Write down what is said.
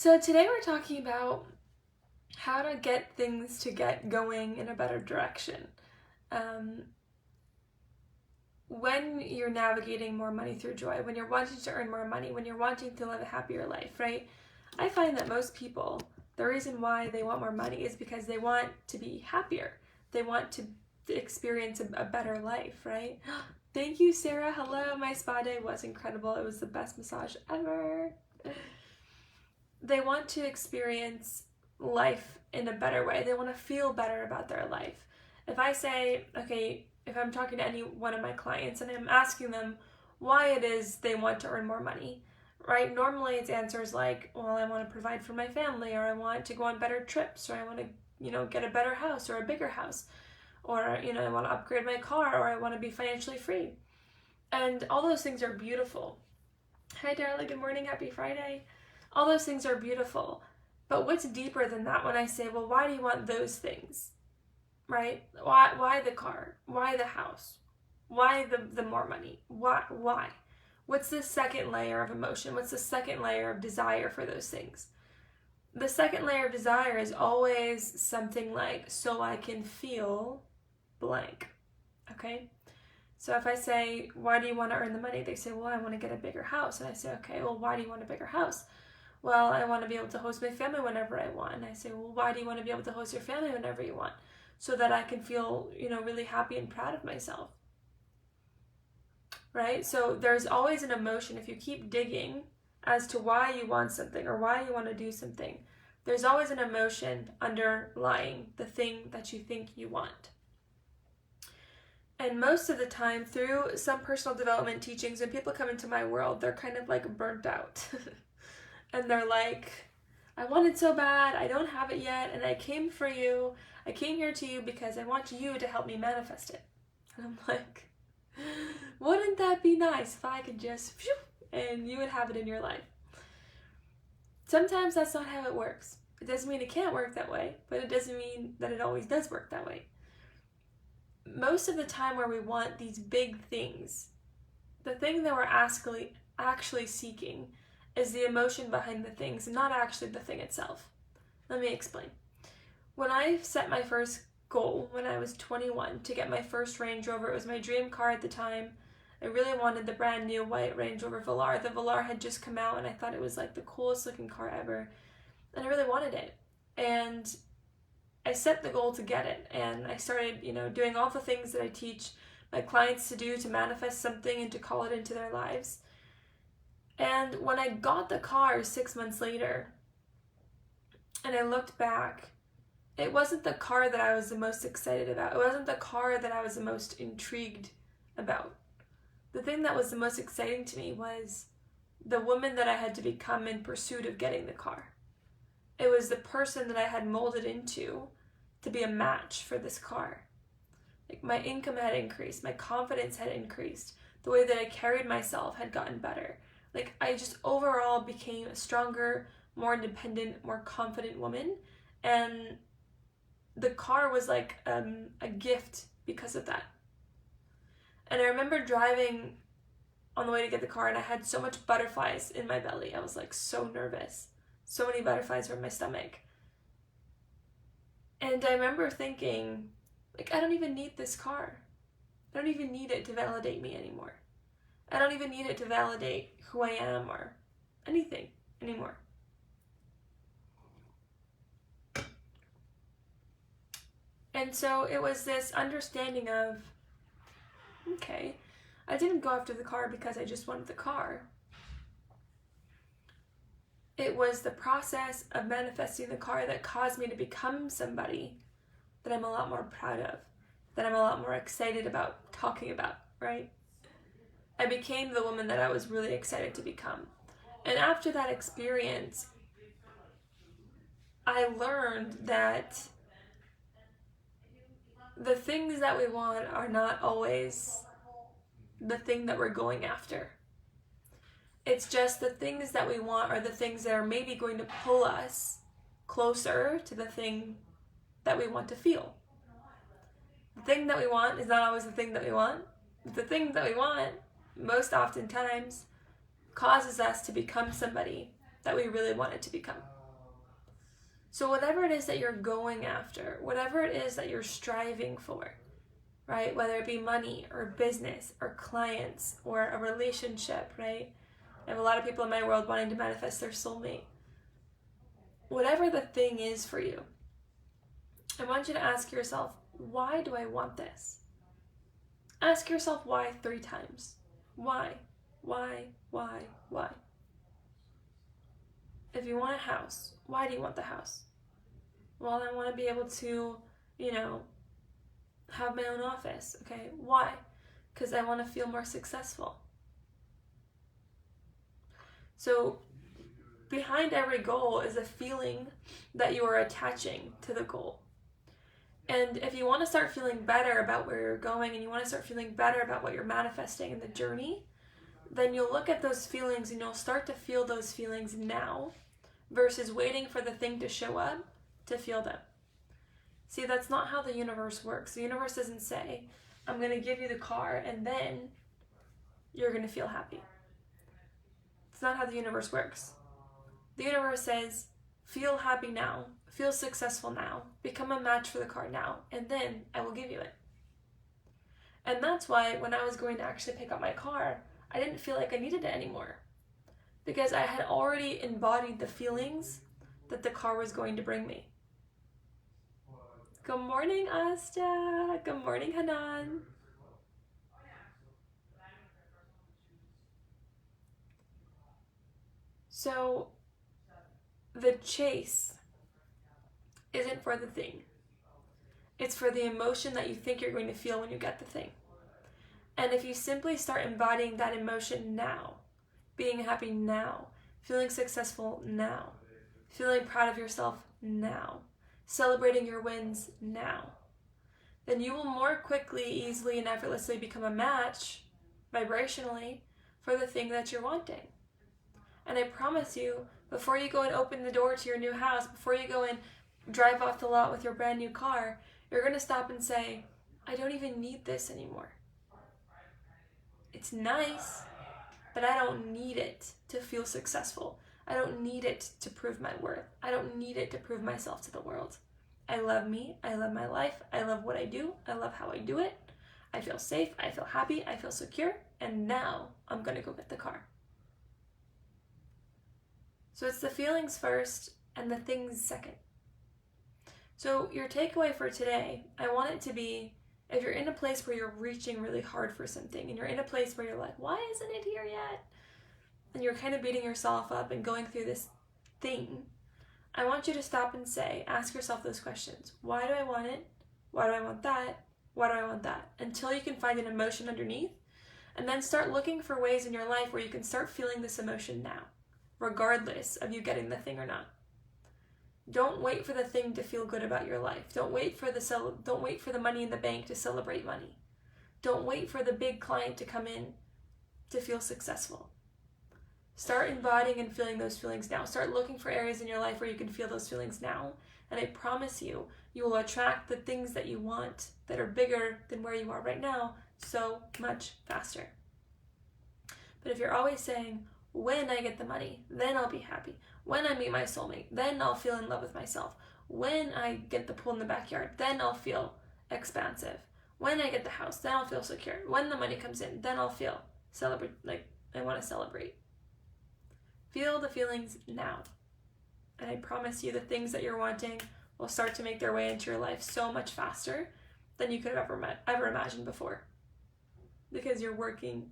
So today we're talking about how to get things to get going in a better direction. When you're navigating more money through joy, when you're wanting to earn more money, when you're wanting to live a happier life, right? I find that most people, the reason why they want more money is because they want to be happier. They want to experience a better life, right? Thank you, Sarah. Hello, my spa day was incredible. It was the best massage ever. They want to experience life in a better way. They want to feel better about their life. If I say, okay, if I'm talking to any one of my clients and I'm asking them why it is they want to earn more money, right? Normally it's answers like, well, I want to provide for my family, or I want to go on better trips, or I want to, get a better house or a bigger house, or, I want to upgrade my car, or I want to be financially free. And all those things are beautiful. Hi, Darla. Good morning. Happy Friday. All those things are beautiful. But what's deeper than that when I say, well, why do you want those things? Right? Why the car? Why the house? Why the more money? Why? What's the second layer of emotion? What's the second layer of desire for those things? The second layer of desire is always something like, so I can feel blank. Okay? So if I say, why do you want to earn the money? They say, well, I want to get a bigger house. And I say, okay, well, why do you want a bigger house? Well, I want to be able to host my family whenever I want. And I say, well, why do you want to be able to host your family whenever you want? So that I can feel, really happy and proud of myself. Right? So there's always an emotion. If you keep digging as to why you want something or why you want to do something, there's always an emotion underlying the thing that you think you want. And most of the time, through some personal development teachings, when people come into my world, they're kind of like burnt out. And they're like, I want it so bad, I don't have it yet, and I came for you. I came here to you because I want you to help me manifest it. And I'm like, wouldn't that be nice if I could just, and you would have it in your life? Sometimes that's not how it works. It doesn't mean it can't work that way, but it doesn't mean that it always does work that way. Most of the time where we want these big things, the thing that we're actually seeking is the emotion behind the things, not actually the thing itself. Let me explain. When I set my first goal when I was 21 to get my first Range Rover, it was my dream car at the time. I really wanted the brand new white Range Rover Velar. The Velar had just come out and I thought it was like the coolest looking car ever. And I really wanted it. And I set the goal to get it. And I started, doing all the things that I teach my clients to do to manifest something and to call it into their lives. And when I got the car 6 months later, and I looked back, it wasn't the car that I was the most excited about. It wasn't the car that I was the most intrigued about. The thing that was the most exciting to me was the woman that I had to become in pursuit of getting the car. It was the person that I had molded into to be a match for this car. Like, my income had increased, my confidence had increased, the way that I carried myself had gotten better. Like, I just overall became a stronger, more independent, more confident woman. And the car was like a gift because of that. And I remember driving on the way to get the car, and I had so much butterflies in my belly. I was like so nervous. So many butterflies were in my stomach. And I remember thinking, like, I don't even need this car. I don't even need it to validate me anymore. I don't even need it to validate who I am or anything anymore. And so it was this understanding of, okay, I didn't go after the car because I just wanted the car. It was the process of manifesting the car that caused me to become somebody that I'm a lot more proud of, that I'm a lot more excited about talking about, right? I became the woman that I was really excited to become. And after that experience, I learned that the things that we want are not always the thing that we're going after. It's just the things that we want are the things that are maybe going to pull us closer to the thing that we want to feel. The thing that we want is not always the thing that we want. The thing that we want most oftentimes causes us to become somebody that we really wanted to become. So whatever it is that you're going after, whatever it is that you're striving for, right? Whether it be money or business or clients or a relationship, right? I have a lot of people in my world wanting to manifest their soulmate. Whatever the thing is for you, I want you to ask yourself, why do I want this? Ask yourself why 3 times. Why? Why? If you want a house, why do you want the house? Well, I want to be able to, have my own office. Okay, why? Because I want to feel more successful. So behind every goal is a feeling that you are attaching to the goal. And if you want to start feeling better about where you're going and you want to start feeling better about what you're manifesting in the journey, then you'll look at those feelings and you'll start to feel those feelings now versus waiting for the thing to show up to feel them. See, that's not how the universe works. The universe doesn't say, I'm going to give you the car and then you're going to feel happy. It's not how the universe works. The universe says, feel happy now, feel successful now, become a match for the car now, and then I will give you it. And that's why when I was going to actually pick up my car, I didn't feel like I needed it anymore. Because I had already embodied the feelings that the car was going to bring me. Good morning, Asta. Good morning, Hanan. So, the chase isn't for the thing. It's for the emotion that you think you're going to feel when you get the thing. And if you simply start embodying that emotion now, being happy now, feeling successful now, feeling proud of yourself now, celebrating your wins now, then you will more quickly, easily, and effortlessly become a match, vibrationally, for the thing that you're wanting. And I promise you, before you go and open the door to your new house, before you go and drive off the lot with your brand new car, you're going to stop and say, I don't even need this anymore. It's nice, but I don't need it to feel successful. I don't need it to prove my worth. I don't need it to prove myself to the world. I love me. I love my life. I love what I do. I love how I do it. I feel safe. I feel happy. I feel secure. And now I'm going to go get the car. So it's the feelings first and the things second. So your takeaway for today, I want it to be, if you're in a place where you're reaching really hard for something and you're in a place where you're like, why isn't it here yet? And you're kind of beating yourself up and going through this thing, I want you to stop and ask yourself those questions. Why do I want it? Why do I want that? Why do I want that? Until you can find an emotion underneath, and then start looking for ways in your life where you can start feeling this emotion now, regardless of you getting the thing or not. Don't wait for the thing to feel good about your life. Don't wait for the money in the bank to celebrate money. Don't wait for the big client to come in to feel successful. Start embodying and feeling those feelings now. Start looking for areas in your life where you can feel those feelings now. And I promise you, you will attract the things that you want that are bigger than where you are right now so much faster. But if you're always saying, when I get the money, then I'll be happy. When I meet my soulmate, then I'll feel in love with myself. When I get the pool in the backyard, then I'll feel expansive. When I get the house, then I'll feel secure. When the money comes in, then I'll feel like I want to celebrate. Feel the feelings now. And I promise you the things that you're wanting will start to make their way into your life so much faster than you could have ever imagined before. Because you're working